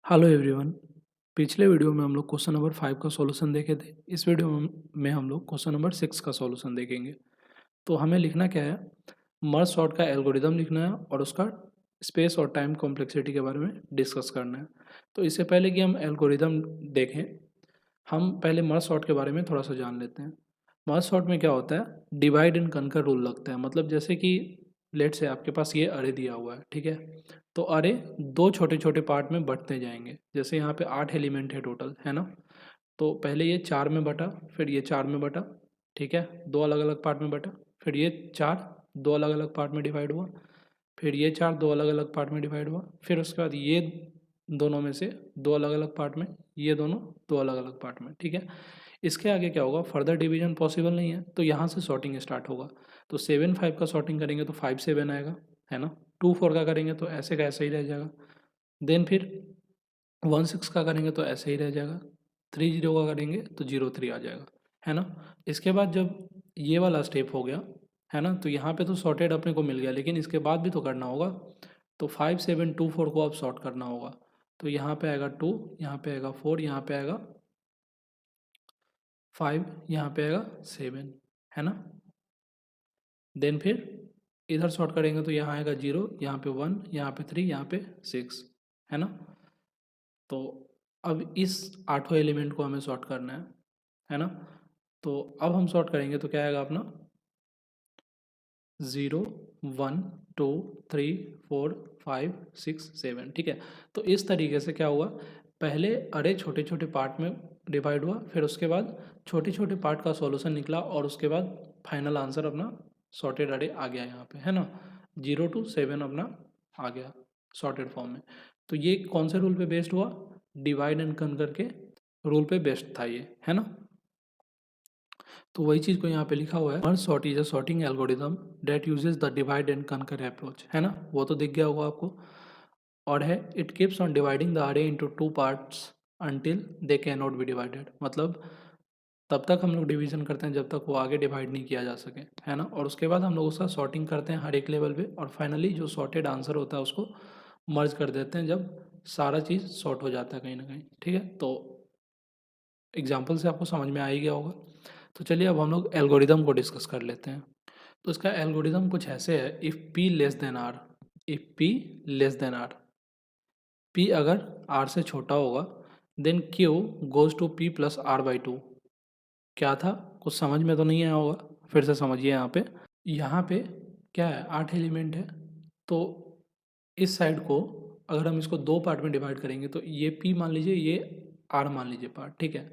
Hello everyone. पिछले video में हम लोग क्वेश्चन नंबर 5 का सॉल्यूशन देखे थे। इस वीडियो में हम लोग क्वेश्चन नंबर 6 का सॉल्यूशन देखेंगे। तो हमें लिखना क्या है, मर्ज सॉर्ट का एल्गोरिदम लिखना है और उसका स्पेस और टाइम कॉम्प्लेक्सिटी के बारे में डिस्कस करना है। तो इससे पहले कि हम एल्गोरिदम देखें, हम पहले मर्ज सॉर्ट के बारे में थोड़ा सा जान लेते हैं। मर्ज सॉर्ट में क्या होता है, डिवाइड एंड कनकर रूल लगता है। मतलब जैसे कि लेट से आपके पास ये अरे दिया हुआ है, ठीक है। तो अरे दो छोटे छोटे पार्ट में बंटते जाएंगे। जैसे यहाँ पे 8 एलिमेंट है टोटल, है ना। तो पहले ये 4 में बटा, फिर ये 4 में बटा, ठीक है, दो अलग अलग पार्ट में बटा। फिर ये 4 दो अलग अलग पार्ट में डिवाइड हुआ। फिर ये 4 दो अलग अलग पार्ट में डिवाइड हुआ। फिर उसके बाद ये दोनों में से दो अलग अलग पार्ट में, ये दोनों दो अलग अलग पार्ट में, ठीक है। इसके आगे क्या होगा, फर्दर डिवीजन पॉसिबल नहीं है, तो यहाँ से सॉर्टिंग स्टार्ट होगा। तो 7 5 का सॉर्टिंग करेंगे तो 5 7 आएगा, है ना। 2 4 का करेंगे तो ऐसे का ऐसे ही रह जाएगा। देन फिर 1 6 का करेंगे तो ऐसे ही रह जाएगा। 3 0 का करेंगे तो 0 3 आ जाएगा, है ना। इसके बाद जब ये वाला स्टेप हो गया, है ना, तो यहाँ पे तो सॉर्टेड अपने को मिल गया, लेकिन इसके बाद भी तो करना होगा। तो 5 7 2 4 को अब सॉर्ट करना होगा। तो यहाँ पे आएगा 2, यहाँ पे आएगा 4, यहाँ पे आएगा 5, यहाँ पे आएगा 7, है ना। देन फिर इधर सॉर्ट करेंगे तो यहाँ आएगा 0, यहाँ पे 1, यहाँ पे 3, यहाँ पे 6, है ना। तो अब इस आठों एलिमेंट को हमें सॉर्ट करना है ना। तो अब हम सॉर्ट करेंगे तो क्या आएगा अपना 0 1 2 3 4 5 6 7, ठीक है। तो इस तरीके से क्या हुआ, पहले अरे छोटे छोटे पार्ट में डिवाइड हुआ, फिर उसके बाद छोटे छोटे पार्ट का सॉल्यूशन निकला, और उसके बाद फाइनल आंसर अपना सॉर्टेड अरे आ गया यहाँ पे, है ना। 0 to 7 अपना आ गया सॉर्टेड फॉर्म में। तो ये कौन से रूल पे बेस्ड हुआ, डिवाइड एंड कनकर के रूल पे बेस्ड था ये, है ना। तो वही चीज़ को यहाँ पे लिखा हुआ है, merge sort is a sorting algorithm that uses the divide and conquer approach, है ना। वो तो दिख गया होगा आपको। और है, it keeps on dividing the array into two parts until they can not be divided. मतलब तब तक हम लोग डिवीजन करते हैं जब तक वो आगे डिवाइड नहीं किया जा सके, है ना। और उसके बाद हम लोग उसका सॉर्टिंग करते हैं हर एक लेवल पे, और फाइनली जो सॉर्टेड आंसर होता है उसको मर्ज कर देते हैं जब सारा चीज़ सॉर्ट हो जाता है कहीं ना कहीं, ठीक है। तो एग्जाम्पल से आपको समझ में आ ही गया होगा। तो चलिए अब हम लोग एल्गोरिदम को डिस्कस कर लेते हैं। तो इसका एल्गोरिदम कुछ ऐसे है, if P less than R, if P less than R, P अगर आर से छोटा होगा, then Q goes to P plus R by two. क्या था, कुछ समझ में तो नहीं आया होगा, फिर से समझिए। यहाँ पे क्या है, 8 एलिमेंट है। तो इस साइड को अगर हम इसको दो पार्ट में डिवाइड करेंगे, तो ये पी मान लीजिए, ये आर मान लीजिए पार्ट, ठीक है।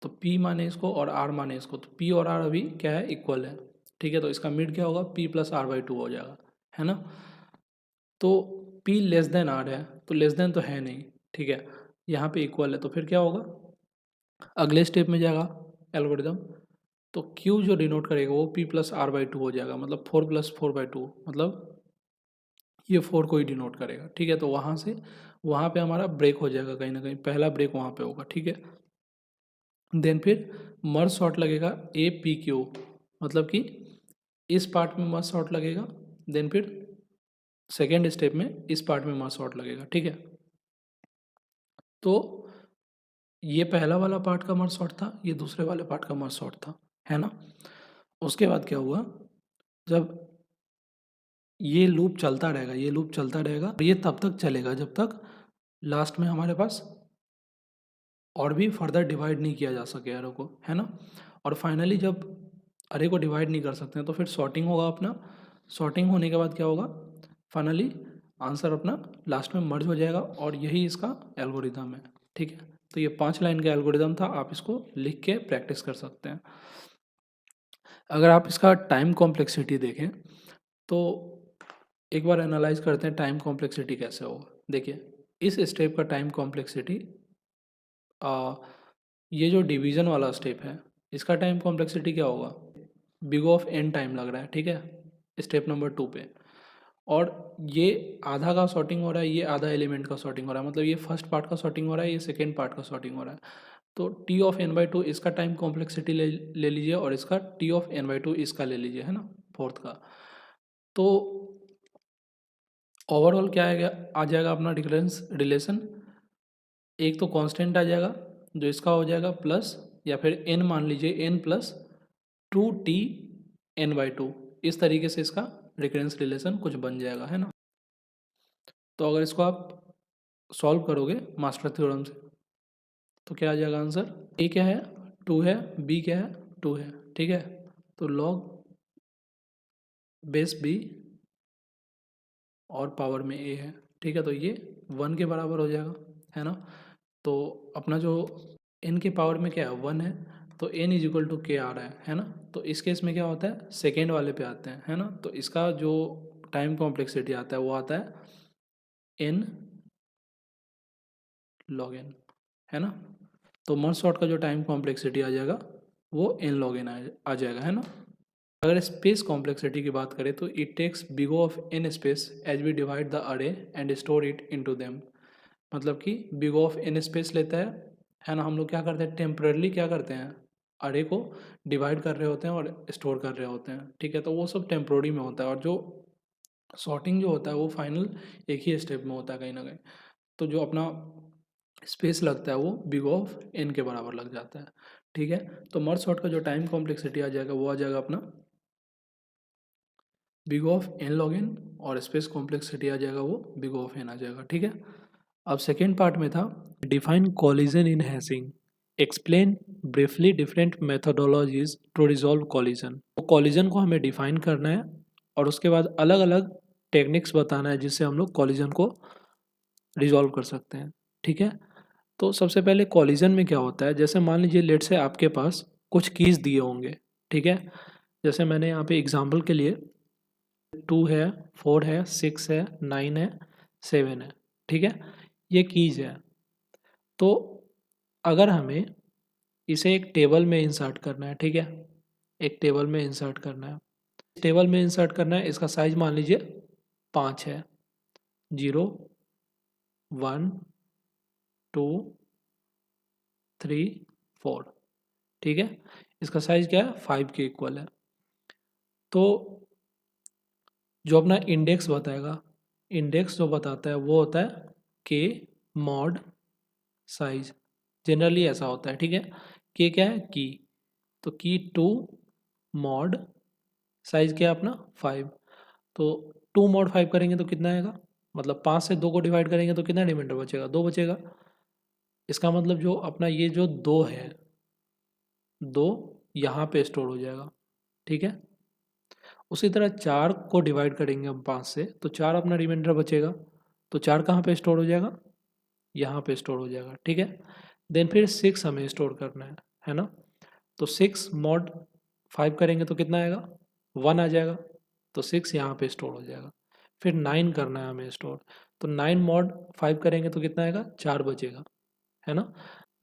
तो P माने इसको और R माने इसको, तो P और R अभी क्या है, इक्वल है, ठीक है। तो इसका मिड क्या होगा, P plus R by two हो जाएगा, है ना। तो P लेस देन R है, तो लेस देन तो है नहीं, ठीक है। यहाँ पे इक्वल है, तो फिर क्या होगा, अगले स्टेप में जाएगा एल्गोरिदम। तो Q जो डिनोट करेगा वो P plus R by two हो जाएगा, मतलब 4 प्लस 4 बाई टू, मतलब ये 4 को ही डिनोट करेगा, ठीक है। तो वहाँ से वहाँ पे हमारा ब्रेक हो जाएगा, कहीं ना कहीं पहला ब्रेक वहाँ पे होगा, ठीक है। देन फिर मर्ज शॉर्ट लगेगा ए पी क्यू, मतलब कि इस पार्ट में मर्ज शॉर्ट लगेगा। देन फिर सेकेंड स्टेप में इस पार्ट में मर्ज शॉर्ट लगेगा, ठीक है। तो ये पहला वाला पार्ट का मर्ज शॉर्ट था, ये दूसरे वाले पार्ट का मर्ज शॉर्ट था, है ना। उसके बाद क्या हुआ, जब ये लूप चलता रहेगा, ये लूप चलता रहेगा, ये तब तक चलेगा जब तक लास्ट में हमारे पास और भी फर्दर डिवाइड नहीं किया जा सके एरो को, है ना। और फाइनली जब अरे को डिवाइड नहीं कर सकते हैं तो फिर सॉर्टिंग होगा अपना। सॉर्टिंग होने के बाद क्या होगा, फाइनली आंसर अपना लास्ट में मर्ज हो जाएगा, और यही इसका एल्गोरिदम है, ठीक है। तो ये 5 लाइन का एल्गोरिदम था, आप इसको लिख के प्रैक्टिस कर सकते हैं। अगर आप इसका टाइम कॉम्प्लेक्सिटी देखें तो एक बार एनालाइज करते हैं टाइम कॉम्प्लेक्सिटी कैसे होगा। देखिए, इस स्टेप का टाइम कॉम्प्लेक्सिटी, ये जो डिवीज़न वाला स्टेप है इसका टाइम कॉम्प्लेक्सिटी क्या होगा, बिग ऑफ एन टाइम लग रहा है, ठीक है, स्टेप नंबर 2 पे। और ये आधा का सॉर्टिंग हो रहा है, ये आधा एलिमेंट का सॉर्टिंग हो रहा है, मतलब ये फर्स्ट पार्ट का सॉर्टिंग हो रहा है, ये सेकेंड पार्ट का सॉर्टिंग हो रहा है। तो T of N by two इसका टाइम कॉम्प्लेक्सिटी ले लीजिए, और इसका T of N by two इसका ले लीजिए, है ना, फोर्थ का। तो ओवरऑल क्या आएगा, आ जाएगा अपना डिफरेंस रिलेशन, एक तो कांस्टेंट आ जाएगा जो इसका हो जाएगा प्लस, या फिर n मान लीजिए n प्लस 2t n/2, इस तरीके से इसका रिकरेंस रिलेशन कुछ बन जाएगा, है ना। तो अगर इसको आप सॉल्व करोगे मास्टर थ्योरम से तो क्या आ जाएगा आंसर, ए क्या है 2 है, बी क्या है 2 है, ठीक है। तो लॉग बेस बी और पावर में ए है, ठीक है। तो ये 1 के बराबर हो जाएगा, है ना। तो अपना जो n के पावर में क्या है 1 है, तो n इज इक्वल टू के आ रहा है ना। तो इस केस में क्या होता है, सेकेंड वाले पे आते हैं, है ना। तो इसका जो टाइम कॉम्प्लेक्सिटी आता है वो आता है n log n, है ना। तो मर्ज सॉर्ट का जो टाइम कॉम्प्लेक्सिटी आ जाएगा वो n log n आ जाएगा, है ना। अगर स्पेस कॉम्प्लेक्सिटी की बात करें तो it takes big of n space as we divide the array and store it into them. मतलब कि बिग ऑफ n स्पेस लेता है ना। हम लोग क्या करते हैं, टेम्परली क्या करते हैं, अरे को डिवाइड कर रहे होते हैं और स्टोर कर रहे होते हैं, ठीक है। तो वो सब टेम्पोररी में होता है, और जो सॉर्टिंग जो होता है वो फाइनल एक ही स्टेप में होता है कहीं ना कहीं। तो जो अपना स्पेस लगता है वो बिग ऑफ n के बराबर लग जाता है, ठीक है। तो मर्ज सॉर्ट का जो टाइम कॉम्प्लेक्सिटी आ जाएगा वो आ जाएगा अपना big of n log n, और स्पेस कॉम्प्लेक्सिटी आ जाएगा वो बिग ऑफ n आ जाएगा, ठीक है। अब सेकेंड पार्ट में था define collision in hashing, explain briefly different methodologies to resolve collision. तो कॉलिजन को हमें डिफाइन करना है और उसके बाद अलग अलग टेक्निक्स बताना है जिससे हम लोग कॉलिजन को रिजॉल्व कर सकते हैं, ठीक है। तो सबसे पहले कॉलिजन में क्या होता है, जैसे मान लीजिए लेट से आपके पास कुछ कीज़ दिए होंगे, ठीक है। जैसे मैंने यहाँ पे एग्जांपल के लिए 2 है, 4 है, 6 है, 9 है, 7 है, ठीक है। ये कीज है। तो अगर हमें इसे एक टेबल में इंसर्ट करना है, ठीक है, एक टेबल में इंसर्ट करना है, टेबल में इंसर्ट करना है, इसका साइज मान लीजिए 5 है, 0 1 2 3 4, ठीक है। इसका साइज क्या है 5 के इक्वल है। तो जो अपना इंडेक्स बताएगा, इंडेक्स जो बताता है वो होता है के मॉड साइज, जनरली ऐसा होता है, ठीक है। के क्या है की, तो की 2 मॉड साइज क्या है अपना 5। तो 2 मॉड 5 करेंगे तो कितना आएगा, मतलब 5 से 2 को डिवाइड करेंगे तो कितना रिमाइंडर बचेगा, 2 बचेगा। इसका मतलब जो अपना ये जो 2 है, 2 यहाँ पे स्टोर हो जाएगा, ठीक है। उसी तरह 4 को डिवाइड करेंगे हम 5 से तो 4 अपना रिमाइंडर बचेगा, तो 4 कहाँ पे स्टोर हो जाएगा, यहाँ पे स्टोर हो जाएगा, ठीक है। देन फिर 6 हमें स्टोर करना है ना। तो 6 मॉड 5 करेंगे तो कितना आएगा 1 आ जाएगा, तो 6 यहाँ पे स्टोर हो जाएगा। फिर 9 करना है हमें स्टोर, तो 9 मॉड 5 करेंगे तो कितना आएगा 4 बचेगा, है ना।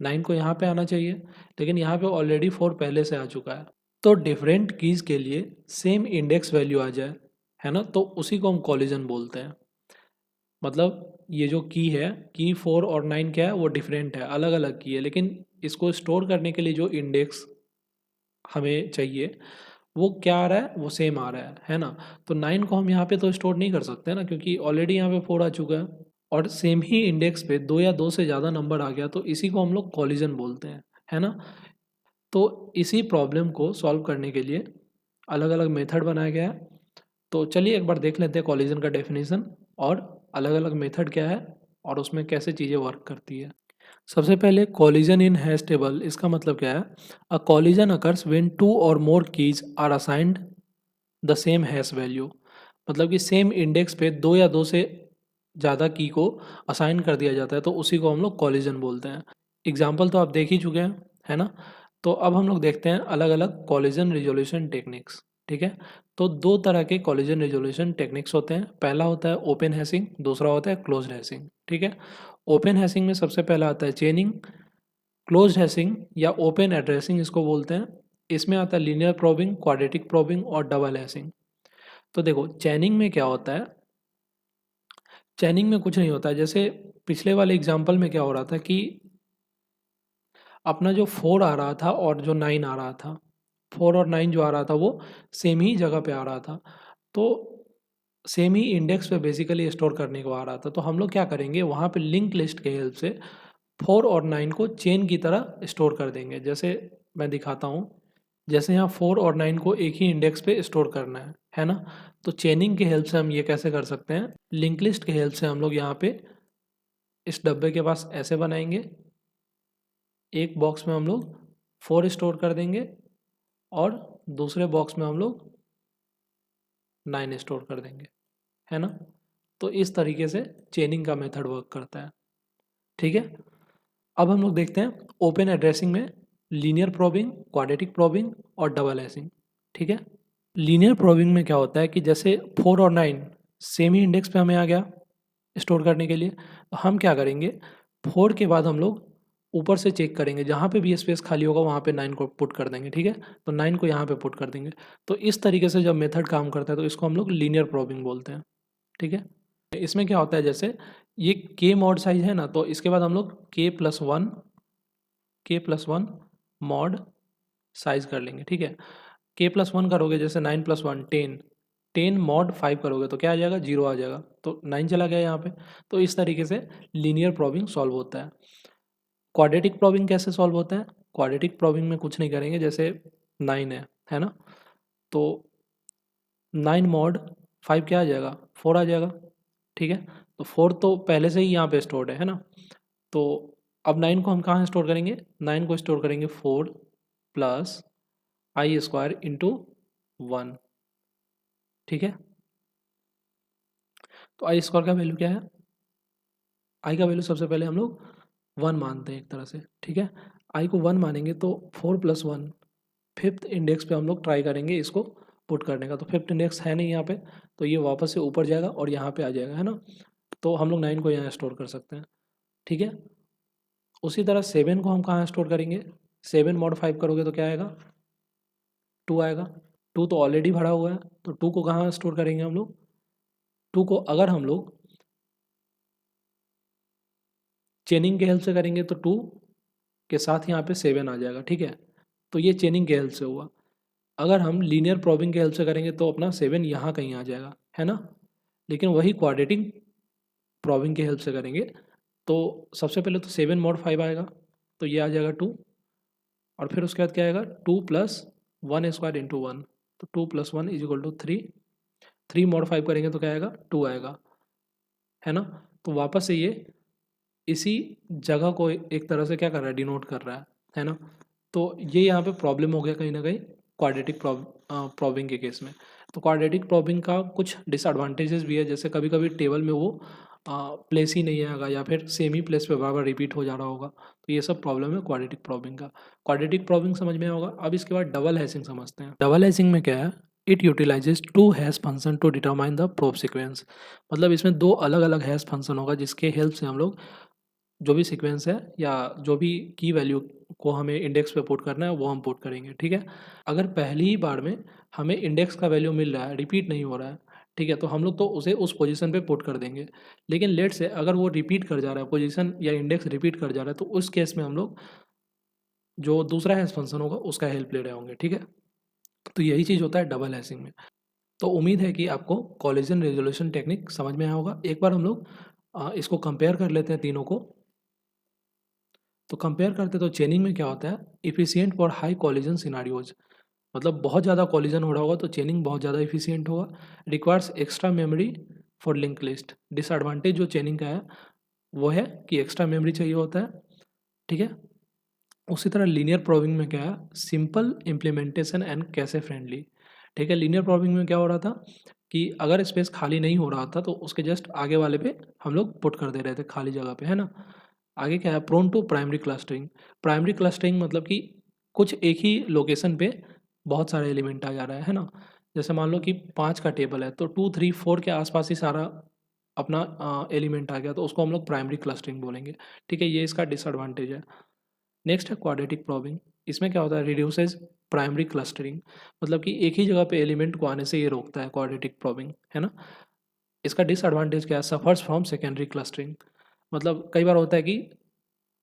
9 को यहाँ पे आना चाहिए, लेकिन यहाँ पे ऑलरेडी 4 पहले से आ चुका है। तो डिफरेंट कीज़ के लिए सेम इंडेक्स वैल्यू आ जाए, है ना, तो उसी को हम कॉलिजन बोलते हैं। मतलब ये जो की है, की 4 और 9 क्या है वो डिफरेंट है, अलग अलग की है, लेकिन इसको स्टोर करने के लिए जो इंडेक्स हमें चाहिए वो क्या आ रहा है, वो सेम आ रहा है ना। तो 9 को हम यहाँ पे तो स्टोर नहीं कर सकते ना, क्योंकि ऑलरेडी यहाँ पे 4 आ चुका है, और सेम ही इंडेक्स पे 2 या 2 से ज़्यादा नंबर आ गया तो इसी को हम लोग कॉलिजन बोलते हैं, है ना। तो इसी प्रॉब्लम को सॉल्व करने के लिए अलग अलग मेथड बनाया गया है। तो चलिए एक बार देख लेते हैं कॉलिजन का डेफिनेशन और अलग अलग मेथड क्या है और उसमें कैसे चीज़ें वर्क करती है। सबसे पहले कॉलिजन इन हैश टेबल, इसका मतलब क्या है, अ कॉलिजन अकर्स व्हेन 2 और more keys are assigned the same hash value. मतलब कि सेम इंडेक्स पे 2 या 2 से ज़्यादा की को असाइन कर दिया जाता है तो उसी को हम लोग कॉलिजन बोलते हैं। एग्जाम्पल तो आप देख ही चुके हैं, है ना। तो अब हम लोग देखते हैं अलग अलग कॉलिजन रिजोल्यूशन टेक्निक्स, ठीक है। तो 2 तरह के कॉलिजन रिजोल्यूशन टेक्निक्स होते हैं, पहला होता है ओपन हैशिंग, दूसरा होता है क्लोज्ड हैशिंग, ठीक है। ओपन हैशिंग में सबसे पहला आता है चेनिंग, क्लोज्ड हैशिंग या ओपन एड्रेसिंग इसको बोलते हैं, इसमें आता है लीनियर प्रोबिंग, क्वाड्रेटिक प्रोबिंग और डबल हैशिंग। तो देखो चैनिंग में क्या होता है, चैनिंग में कुछ नहीं होता है, जैसे पिछले वाले एग्जाम्पल में क्या हो रहा था कि अपना जो 4 आ रहा था और जो 9 आ रहा था, 4 और 9 जो आ रहा था वो सेम ही जगह पे आ रहा था। तो सेम ही इंडेक्स पे बेसिकली स्टोर करने को आ रहा था, तो हम लोग क्या करेंगे, वहाँ पे लिंक लिस्ट के हेल्प से 4 और 9 को चेन की तरह स्टोर कर देंगे। जैसे मैं दिखाता हूँ, जैसे यहाँ 4 और 9 को एक ही इंडेक्स पे स्टोर करना है ना। तो चेनिंग के हेल्प से हम ये कैसे कर सकते हैं, लिंक लिस्ट के हेल्प से हम लोग यहाँ पे इस डब्बे के पास ऐसे बनाएंगे, एक बॉक्स में हम लोग 4 स्टोर कर देंगे और दूसरे बॉक्स में हम लोग 9 स्टोर कर देंगे, है ना। तो इस तरीके से चेनिंग का मेथड वर्क करता है, ठीक है। अब हम लोग देखते हैं ओपन एड्रेसिंग में लीनियर प्रोबिंग, क्वाड्रेटिक प्रोबिंग और डबल हैशिंग, ठीक है। लीनियर प्रोबिंग में क्या होता है कि जैसे 4 और 9 सेम ही इंडेक्स पे हमें आ गया स्टोर करने के लिए, तो हम क्या करेंगे, 4 के बाद हम लोग ऊपर से चेक करेंगे, जहाँ पे भी स्पेस खाली होगा वहाँ पे 9 को पुट कर देंगे, ठीक है। तो 9 को यहाँ पे पुट कर देंगे। तो इस तरीके से जब मेथड काम करता है तो इसको हम लोग लीनियर प्रोबिंग बोलते हैं, ठीक है। इसमें क्या होता है, जैसे ये के मॉड साइज है ना, तो इसके बाद हम लोग के प्लस वन मॉड साइज कर लेंगे, ठीक है। k+1 करोगे, जैसे 9+1 10, 10 मॉड 5 करोगे तो क्या आ जाएगा, 0 आ जाएगा, तो 9 चला गया यहाँ पे। तो इस तरीके से लीनियर प्रॉबिंग सॉल्व होता है। क्वाड्रेटिक प्रॉबिंग कैसे सॉल्व होता है, क्वाड्रेटिक प्रॉबिंग में कुछ नहीं करेंगे, जैसे 9 है ना, तो 9 मॉड 5 क्या आ जाएगा, 4 आ जाएगा, ठीक है। तो 4 तो पहले से ही यहाँ पे स्टोर्ड है ना। तो अब 9 को हम कहाँ स्टोर करेंगे, 9 को स्टोर करेंगे 4 प्लस आई स्क्वायर इंटू 1, ठीक है। तो आई स्क्वायर का वैल्यू क्या है, आई का वैल्यू सबसे पहले हम लोग 1 मानते हैं एक तरह से, ठीक है। आई को 1 मानेंगे तो 4+1 फिफ्थ इंडेक्स पे हम लोग ट्राई करेंगे इसको पुट करने का। तो फिफ्थ इंडेक्स है नहीं यहाँ पे, तो ये वापस से ऊपर जाएगा और यहाँ पे आ जाएगा, है ना। तो हम लोग 9 को यहाँ स्टोर कर सकते हैं, ठीक है। उसी तरह 7 को हम कहाँ स्टोर करेंगे, 7 मॉड 5 करोगे तो क्या आएगा, 2 आएगा। 2 तो ऑलरेडी भरा हुआ है, तो 2 को कहाँ स्टोर करेंगे हम लोग, 2 को अगर हम लोग चेनिंग के हेल्प से करेंगे तो 2 के साथ यहाँ पे 7 आ जाएगा, ठीक है। तो ये चेनिंग के हेल्प से हुआ। अगर हम लीनियर प्रॉबिंग के हेल्प से करेंगे तो अपना 7 यहाँ कहीं आ जाएगा, है ना। लेकिन वही क्वाड्रेटिक प्रॉबिंग के हेल्प से करेंगे तो सबसे पहले तो 7 मॉड 5 आएगा, तो ये आ जाएगा 2, और फिर उसके बाद क्या आएगा, 2+1² इंटू 1, तो 2+1 = 3, 3 मॉड 5 करेंगे तो क्या आएगा, 2 आएगा, है ना। तो वापस से ये इसी जगह को एक तरह से क्या कर रहा है, डिनोट कर रहा है ना। तो ये यहाँ पे प्रॉब्लम हो गया कहीं ना कहीं क्वाड्रेटिक प्रॉबिंग के केस में। तो क्वाड्रेटिक प्रॉबिंग का कुछ डिसएडवांटेजेस भी है, जैसे कभी कभी टेबल में वो प्लेस ही नहीं आएगा या फिर सेम ही प्लेस पे बार बार रिपीट हो जा रहा होगा, तो ये सब प्रॉब्लम है क्वाड्रेटिक प्रॉबिंग का। क्वाड्रेटिक प्रॉबिंग समझ में होगा। अब इसके बाद डबल हैशिंग समझते हैं। डबल हैशिंग में क्या है, it utilizes 2 hash function to determine the probe sequence. मतलब इसमें 2 अलग अलग हैश फंक्शन होगा जिसके हेल्प से हम लोग जो भी सीक्वेंस है या जो भी की वैल्यू को हमें इंडेक्स पे पुट करना है वो हम पुट करेंगे, ठीक है। अगर पहली ही बार में हमें इंडेक्स का वैल्यू मिल रहा है, रिपीट नहीं हो रहा है, ठीक है, तो हम लोग तो उसे उस पोजीशन पे पुट कर देंगे। लेकिन लेट से अगर वो रिपीट कर जा रहा है, पोजीशन या इंडेक्स रिपीट कर जा रहा है, तो उस केस में हम लोग जो दूसरा हैश फंक्शन होगा उसका हेल्प ले रहे होंगे, ठीक है। तो यही चीज़ होता है डबल हैशिंग में। तो उम्मीद है कि आपको कोलिजन रेजोल्यूशन टेक्निक समझ में आया होगा। एक बार हम लोग इसको कंपेयर कर लेते हैं तीनों को। तो कंपेयर करते तो चेनिंग में क्या होता है, efficient for high collision scenarios, मतलब बहुत ज़्यादा कॉलिजन हो रहा होगा तो चेनिंग बहुत ज़्यादा इफिशियंट होगा। Requires extra memory for link list. Disadvantage जो चेनिंग का है वो है कि एक्स्ट्रा मेमोरी चाहिए होता है, ठीक है। उसी तरह लीनियर प्रोबिंग में क्या है, सिंपल इम्प्लीमेंटेशन एंड कैसे फ्रेंडली, ठीक है। लीनियर प्रोबिंग में क्या हो रहा था कि अगर स्पेस खाली नहीं हो रहा था तो उसके जस्ट आगे वाले पे हम लोग पुट कर दे रहे थे खाली जगह पे, है ना। आगे क्या है, prone to primary clustering. Primary clustering मतलब कि कुछ एक ही लोकेशन पे बहुत सारे एलिमेंट आ जा रहा है ना। जैसे मान लो कि 5 का टेबल है तो 2 3 4 के आसपास ही सारा अपना एलिमेंट आ गया, तो उसको हम लोग प्राइमरी क्लस्टरिंग बोलेंगे, ठीक है। ये इसका डिसएडवांटेज है। नेक्स्ट है क्वाड्रेटिक प्रॉबिंग। इसमें क्या होता है, रिड्यूसेस प्राइमरी क्लस्टरिंग, मतलब कि एक ही जगह पे एलिमेंट को आने से ये रोकता है क्वाड्रेटिक प्रॉबिंग, है ना। इसका डिसएडवांटेज क्या है, सफर्स फ्रॉम सेकेंडरी क्लस्टरिंग, मतलब कई बार होता है कि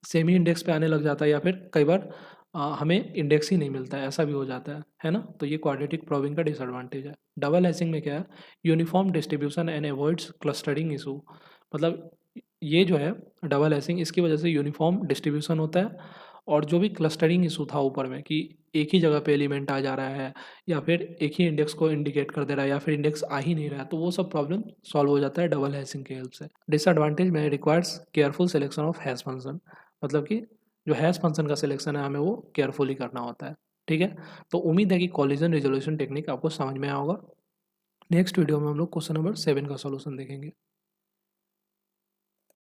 सेमी इंडेक्स पे आने लग जाता है या फिर कई बार हमें इंडेक्स ही नहीं मिलता है, ऐसा भी हो जाता है ना? तो ये क्वाड्रेटिक प्रॉबिंग का डिसएडवांटेज है। डबल हैशिंग में क्या है, uniform distribution and avoids clustering issue. मतलब ये जो है डबल हैशिंग, इसकी वजह से यूनिफॉर्म डिस्ट्रीब्यूशन होता है, और जो भी क्लस्टरिंग इशू था ऊपर में कि एक ही जगह पे एलिमेंट आ जा रहा है, या फिर एक ही इंडेक्स को इंडिकेट कर दे रहा है, या फिर इंडेक्स आ ही नहीं रहा है, तो वो सब प्रॉब्लम सॉल्व हो जाता है डबल हैशिंग की हेल्प से। डिसएडवांटेज में requires careful selection of hash function, मतलब कि जो हैश फंक्शन का सिलेक्शन है हमें वो केयरफुली करना होता है। ठीक है, तो उम्मीद है कि कॉलिजन रिजोल्यूशन टेक्निक आपको समझ में आया होगा। नेक्स्ट वीडियो में हम लोग क्वेश्चन नंबर 7 का सॉल्यूशन देखेंगे।